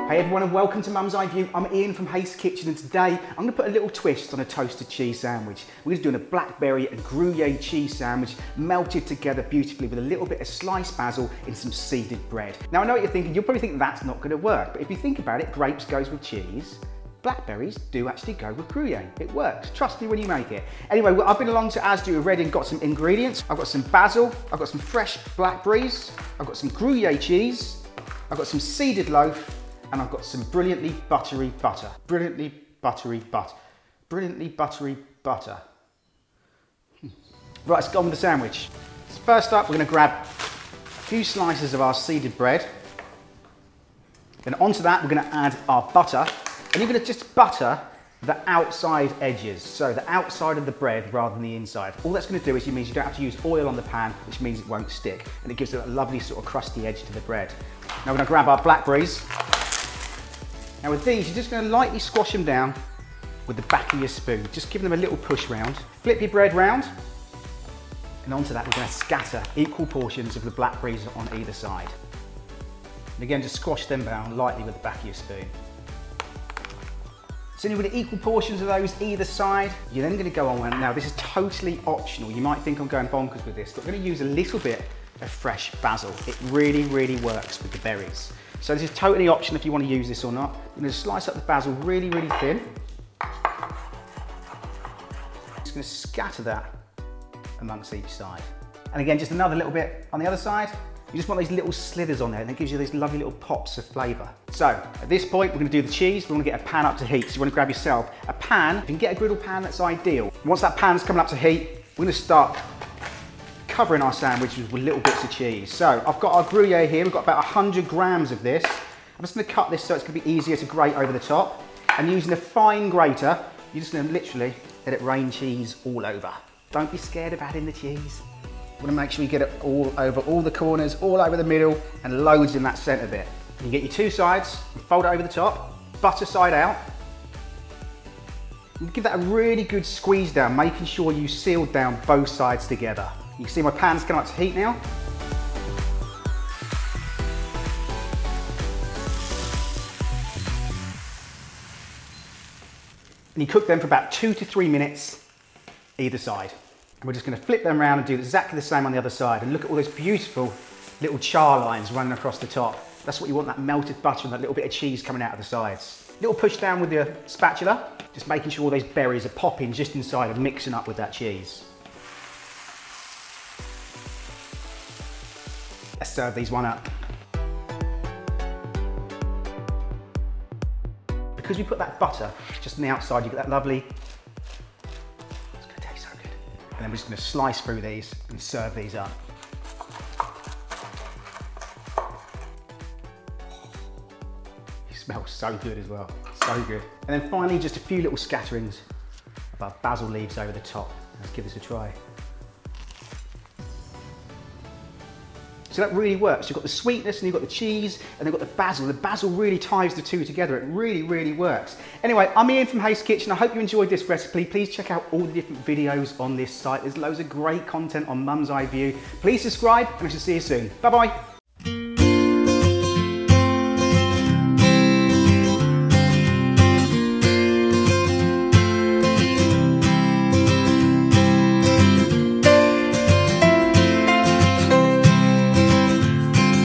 Hey everyone and welcome to Mum's Eye View. I'm Ian from Haste Kitchen and today I'm going to put a little twist on a toasted cheese sandwich. We're just doing a blackberry and Gruyere cheese sandwich melted together beautifully with a little bit of sliced basil in some seeded bread. Now I know what you're thinking, you'll probably think that's not going to work, but if you think about it, grapes goes with cheese. Blackberries do actually go with Gruyere. It works. Trust me when you make it. Anyway, well, I've been along to Asda already and got some ingredients. I've got some basil, I've got some fresh blackberries, I've got some Gruyere cheese, I've got some seeded loaf, and I've got some brilliantly buttery butter. Brilliantly buttery butter. Brilliantly buttery butter. Right, let's go on with the sandwich. So first up, we're going to grab a few slices of our seeded bread. Then onto that, we're going to add our butter. And you're going to just butter the outside edges, so the outside of the bread rather than the inside. All that's going to do is it means you don't have to use oil on the pan, which means it won't stick. And it gives it a lovely sort of crusty edge to the bread. Now we're going to grab our blackberries. Now with these, you're just going to lightly squash them down with the back of your spoon. Just give them a little push round. Flip your bread round. And onto that, we're going to scatter equal portions of the blackberries on either side. And again, just squash them down lightly with the back of your spoon. So you're going to equal portions of those either side. You're then going to go on, now this is totally optional. You might think I'm going bonkers with this, but we're going to use a little bit of fresh basil. It really, really works with the berries. So this is totally optional if you want to use this or not. I'm going to slice up the basil really, really thin. Just going to scatter that amongst each side. And again, just another little bit on the other side. You just want those little slithers on there and it gives you these lovely little pops of flavour. So at this point, we're going to do the cheese. We want to get a pan up to heat. So you want to grab yourself a pan. If you can get a griddle pan, that's ideal. Once that pan's coming up to heat, we're going to start covering our sandwiches with little bits of cheese. So I've got our Gruyere here. We've got about 100 grams of this. I'm just going to cut this so it's going to be easier to grate over the top. And using a fine grater, you're just going to literally let it rain cheese all over. Don't be scared of adding the cheese. You want to make sure you get it all over all the corners, all over the middle, and loads in that centre bit. You get your two sides, fold it over the top, butter side out. And give that a really good squeeze down, making sure you seal down both sides together. You can see my pan's coming up to heat now. And you cook them for about 2 to 3 minutes either side. And we're just going to flip them around and do exactly the same on the other side. And look at all those beautiful little char lines running across the top. That's what you want, that melted butter and that little bit of cheese coming out of the sides. Little push down with your spatula, just making sure all those berries are popping just inside and mixing up with that cheese. Let's serve these one up. Because we put that butter just on the outside, you get that lovely, it's going to taste so good. And then we're just going to slice through these and serve these up. It smells so good as well, so good. And then finally, just a few little scatterings of our basil leaves over the top. Let's give this a try. So that really works. You've got the sweetness and you've got the cheese and you've got the basil. The basil really ties the two together. It really, really works. Anyway, I'm Ian from Haste Kitchen. I hope you enjoyed this recipe. Please check out all the different videos on this site. There's loads of great content on Mum's Eye View. Please subscribe and I shall see you soon. Bye-bye.